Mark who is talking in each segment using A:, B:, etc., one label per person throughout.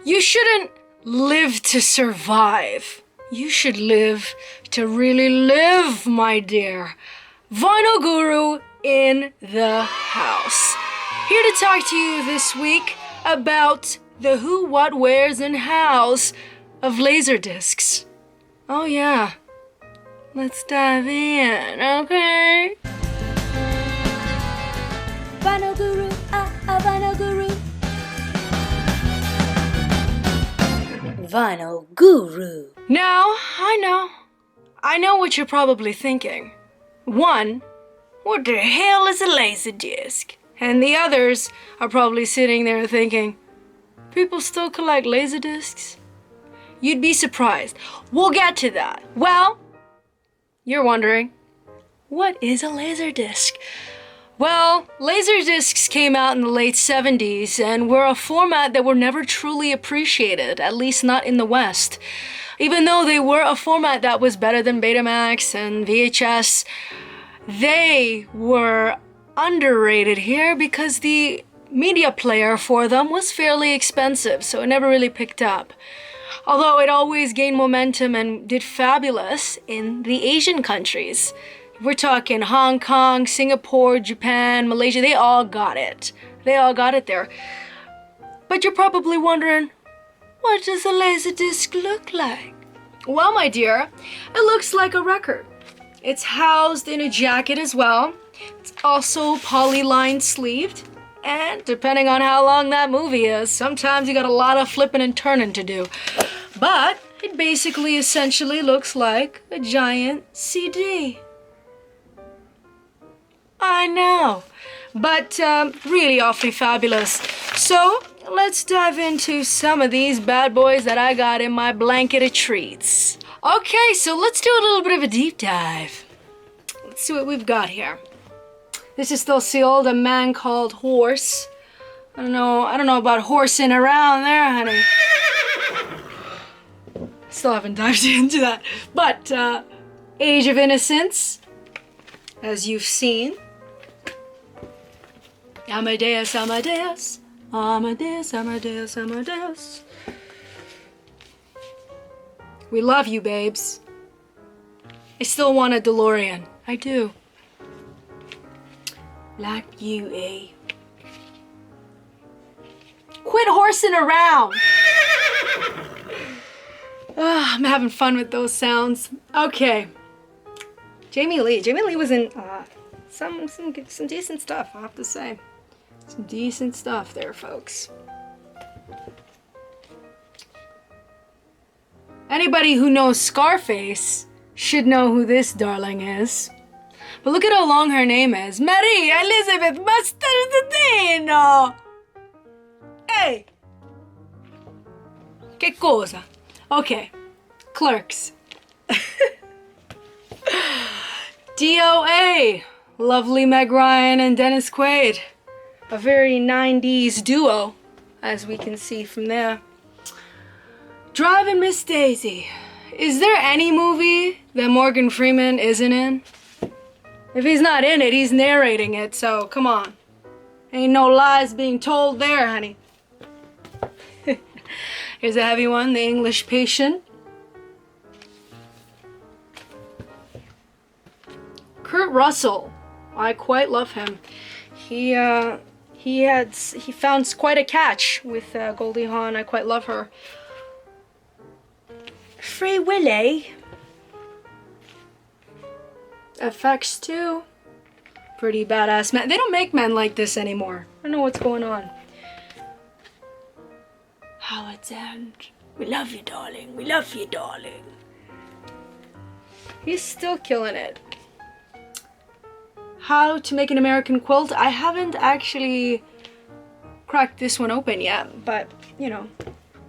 A: You shouldn't live to survive. You should live to really live, my dear. Vinyl Guru in the house. Here to talk to you this week about the who, what, wheres, and hows of Laserdiscs. Oh yeah, let's dive in, okay?
B: Vinyl Guru, Vinyl Guru. Vinyl Guru.
A: Now, I know what you're probably thinking. One, what the hell is a Laserdisc? And the others are probably sitting there thinking, people still collect Laserdiscs? You'd be surprised. We'll get to that. Well, you're wondering, what is a Laserdisc? Well, Laserdiscs came out in the late 70s and were a format that were never truly appreciated, at least not in the West. Even though they were a format that was better than Betamax and VHS, they were underrated here because the media player for them was fairly expensive, so it never really picked up. Although it always gained momentum and did fabulous in the Asian countries. We're talking Hong Kong, Singapore, Japan, Malaysia, they all got it. They all got it there. But you're probably wondering, what does a Laserdisc look like? Well, my dear, it looks like a record. It's housed in a jacket as well. It's also polyline sleeved. And depending on how long that movie is, sometimes you got a lot of flipping and turning to do. But it basically essentially looks like a giant CD. I know, but really awfully fabulous. So let's dive into some of these bad boys that I got in my blanket of treats. Okay, so let's do a little bit of a deep dive. Let's see what we've got here. This is still sealed, A Man Called Horse. I don't know about horsing around there, honey. Still haven't dived into that. But Age of Innocence, as you've seen. Amadeus, Amadeus, Amadeus, Amadeus, Amadeus. We love you, babes. I still want a DeLorean. I do. Like you, eh? Quit horsing around! I'm having fun with those sounds. Okay. Jamie Lee was in some decent stuff, I have to say. Some decent stuff there, folks. Anybody who knows Scarface should know who this darling is. But look at how long her name is. Maria Elizabeth Mastardino! Hey! Che cosa? Okay. Clerks. DOA. Lovely Meg Ryan and Dennis Quaid. A very 90s duo, as we can see from there. Driving Miss Daisy. Is there any movie that Morgan Freeman isn't in? If he's not in it, he's narrating it, so come on. Ain't no lies being told there, honey. Here's a heavy one, The English Patient. Kurt Russell. I quite love him. He found quite a catch with Goldie Hawn. I quite love her. Free Willy. FX2. Pretty badass man. They don't make men like this anymore. I don't know what's going on. Howard Zand. We love you, darling. We love you, darling. He's still killing it. How to Make an American Quilt. I haven't actually cracked this one open yet, but, you know,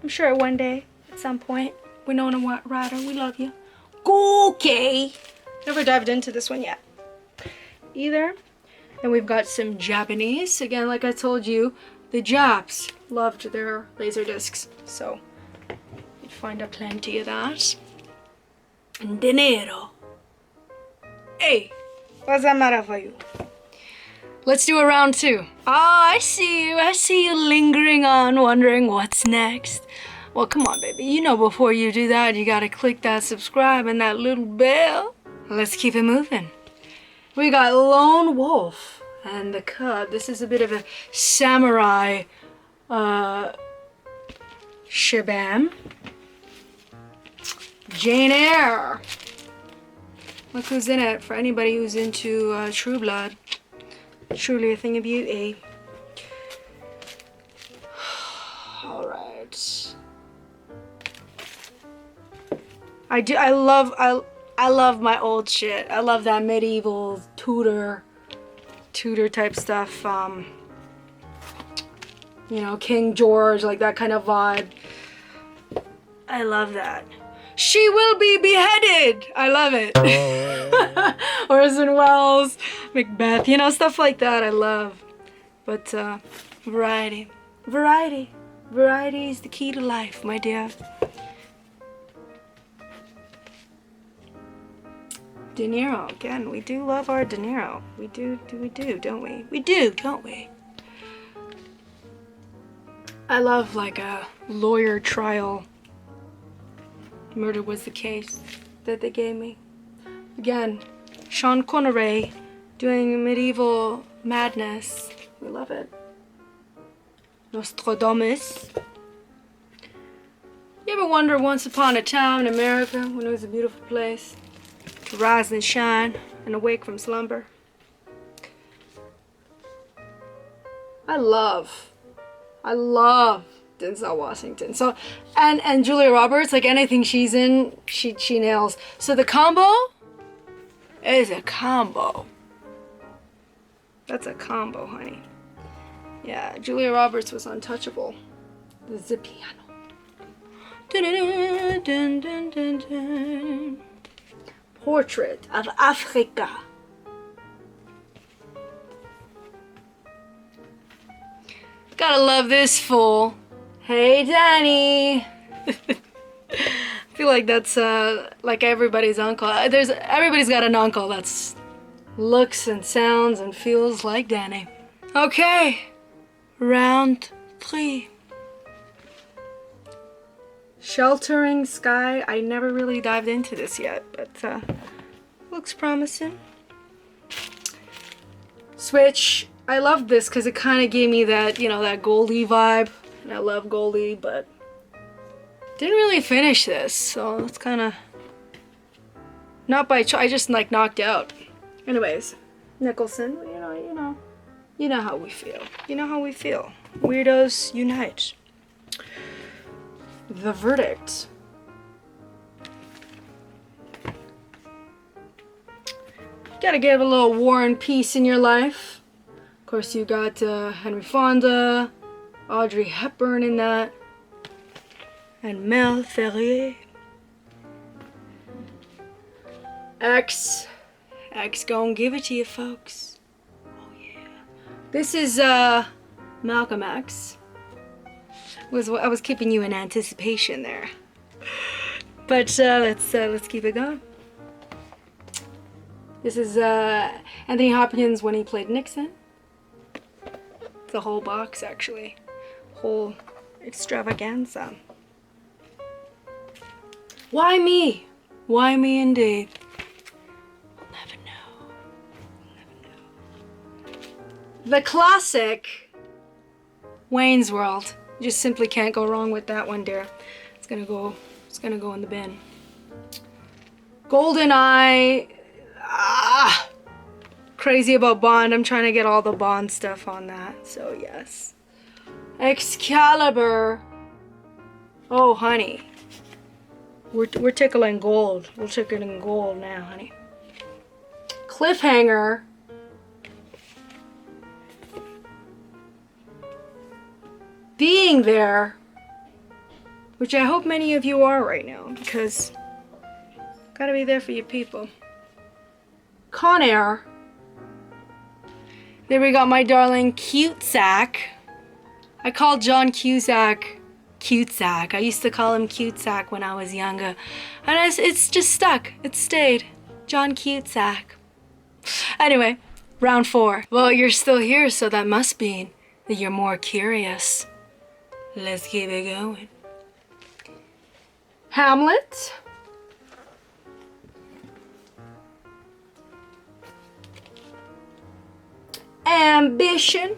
A: I'm sure one day, at some point, Winona Ryder, we love you. Okay. Never dived into this one yet either. And we've got some Japanese. Again, like I told you, the Japs loved their Laserdiscs, so you'd find a plenty of that. And dinero. Hey, what's that matter for you? Let's do a round 2. Oh, I see you. I see you lingering on, wondering what's next. Well, come on, baby. You know before you do that, you gotta click that subscribe and that little bell. Let's keep it moving. We got Lone Wolf and the Cub. This is a bit of a samurai shabam. Jane Eyre. Look who's in it for anybody who's into True Blood. Truly a thing of beauty. All right. I love my old shit. I love that medieval Tudor type stuff. You know, King George, like that kind of vibe. I love that. She will be beheaded. I love it. Orson Welles, Macbeth, you know, stuff like that I love. But variety. Variety is the key to life, my dear. De Niro, again, we do love our De Niro. We do, don't we? We do, don't we? I love like a lawyer trial. Murder Was the Case that they gave me. Again, Sean Connery doing medieval madness. We love it. Nostradamus. You ever wonder once upon a time in America when it was a beautiful place to rise and shine and awake from slumber? I love Denzel Washington. So, and Julia Roberts, like anything she's in, she nails. So the combo is a combo. That's a combo, honey. Yeah, Julia Roberts was untouchable. The piano. Dun, dun, dun, dun, dun. Portrait of Africa. Gotta love this fool. Hey, Danny. I feel like that's like everybody's uncle. Everybody's got an uncle that's looks and sounds and feels like Danny. Okay, round 3. Sheltering Sky. I never really dived into this yet, but looks promising. Switch. I loved this because it kind of gave me that, you know, that Goldie vibe. And I love Goldie, but didn't really finish this, so it's kind of not by choice. I just like knocked out. Anyways, Nicholson, you know how we feel. You know how we feel. Weirdos unite. The Verdict. Gotta give a little War and Peace in your life. Of course, you got Henry Fonda, Audrey Hepburn in that, and Mel Ferrier. X gonna give it to you, folks. Oh yeah. This is Malcolm X. I was keeping you in anticipation there, but let's keep it going. This is Anthony Hopkins when he played Nixon. It's a whole box, actually. Whole extravaganza. Why me? Why me indeed? We'll never know. We'll never know. The classic Wayne's World. You just simply can't go wrong with that one, dear. It's gonna go in the bin. GoldenEye. Crazy about Bond. I'm trying to get all the Bond stuff on that. So yes. Excalibur. Oh, honey. We're tickling gold. We're tickling gold now, honey. Cliffhanger. Being There, which I hope many of you are right now, because gotta be there for your people. Con Air. Then we got my darling Cusack. I called John Cusack Cusack. I used to call him Cusack when I was younger. And it's just stuck. It stayed. John Cusack. Anyway, Round 4. Well, you're still here, so that must mean that you're more curious. Let's keep it going. Hamlet. Ambition.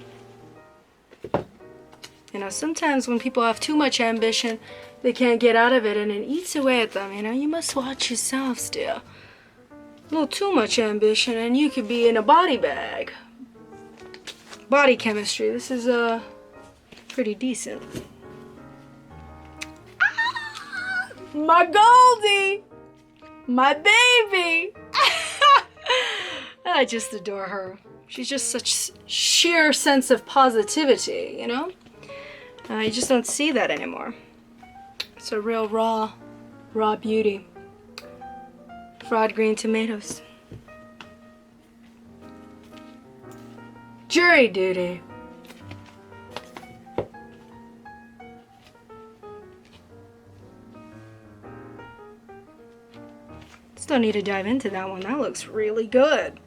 A: You know, sometimes when people have too much ambition, they can't get out of it and it eats away at them. You know, you must watch yourself still. A little too much ambition and you could be in a body bag. Body chemistry. This is pretty decent. Ah, my Goldie! My baby! I just adore her. She's just such sheer sense of positivity, you know? You just don't see that anymore. It's a real raw beauty. Fried green tomatoes. Jury duty. Still need to dive into that one. That looks really good.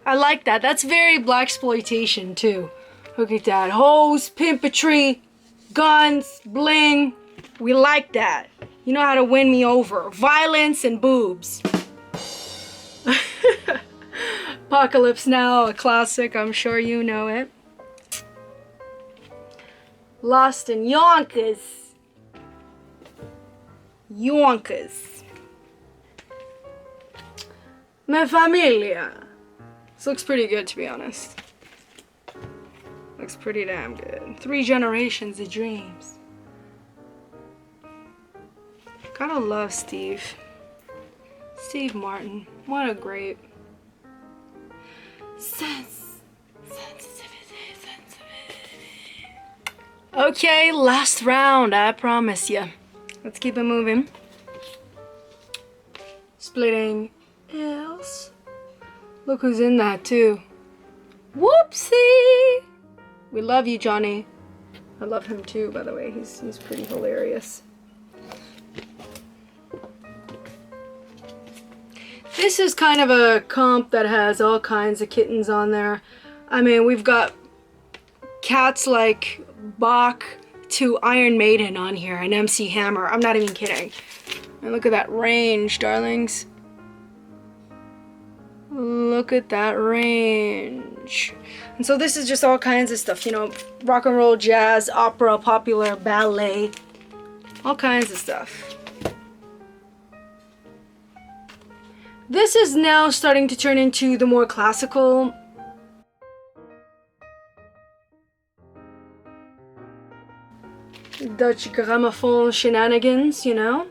A: I like that. That's very blaxploitation too. Look at that. Hose, pimpatry, guns, bling. We like that. You know how to win me over. Violence and boobs. Apocalypse Now, a classic. I'm sure you know it. Lost in Yonkers. Yonkers. Mi Familia. This looks pretty good, to be honest. Looks pretty damn good. 3 generations of dreams. Gotta love Steve. Steve Martin. What a great sensitivity. Okay, last round, I promise you. Let's keep it moving. Splitting L's. Look who's in that too. Whoopsie! We love you, Johnny. I love him too, by the way. He's pretty hilarious. This is kind of a comp that has all kinds of kittens on there. I mean, we've got cats like Bach to Iron Maiden on here and MC Hammer. I'm not even kidding. And look at that range, darlings. Look at that range. And so this is just all kinds of stuff, you know, rock and roll, jazz, opera, popular, ballet, all kinds of stuff. This is now starting to turn into the more classical Dutch gramophone shenanigans, you know?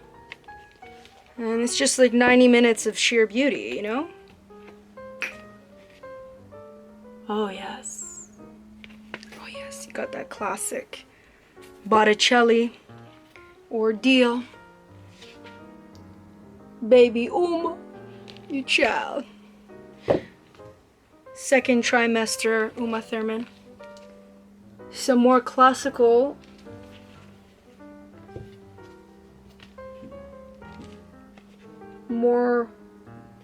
A: And it's just like 90 minutes of sheer beauty, you know? Oh yes. Oh yes, you got that classic Botticelli Ordeal. Baby Uma, you child. Second trimester Uma Thurman. Some more classical more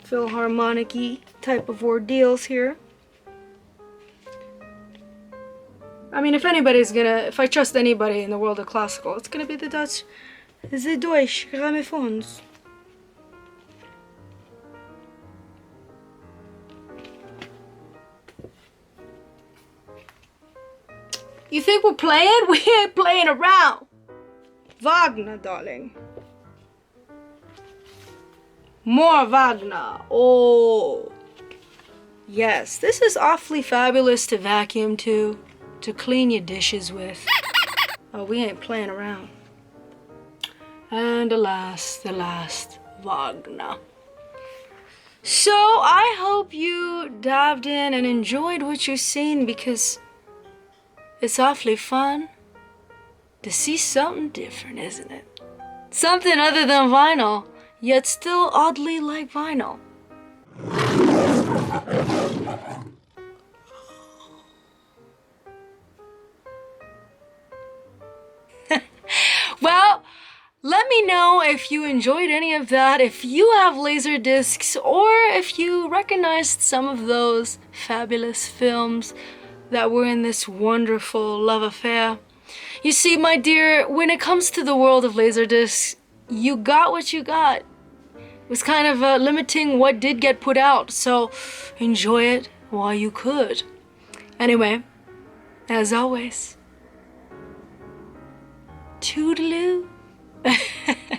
A: Philharmonic-y type of ordeals here. I mean, if I trust anybody in the world of classical, it's gonna be the Deutsche Gramophones. You think we're playing? We ain't playing around. Wagner, darling. More Wagner. Oh. Yes, this is awfully fabulous to vacuum to clean your dishes with. Oh, we ain't playing around. And the last Wagner. So I hope you dived in and enjoyed what you've seen, because it's awfully fun to see something different, isn't it? Something other than vinyl, yet still oddly like vinyl. Well, let me know if you enjoyed any of that, if you have LaserDiscs, or if you recognized some of those fabulous films that were in this wonderful love affair. You see, my dear, when it comes to the world of LaserDiscs, you got what you got. It was kind of limiting what did get put out, so enjoy it while you could. Anyway, as always, toodaloo.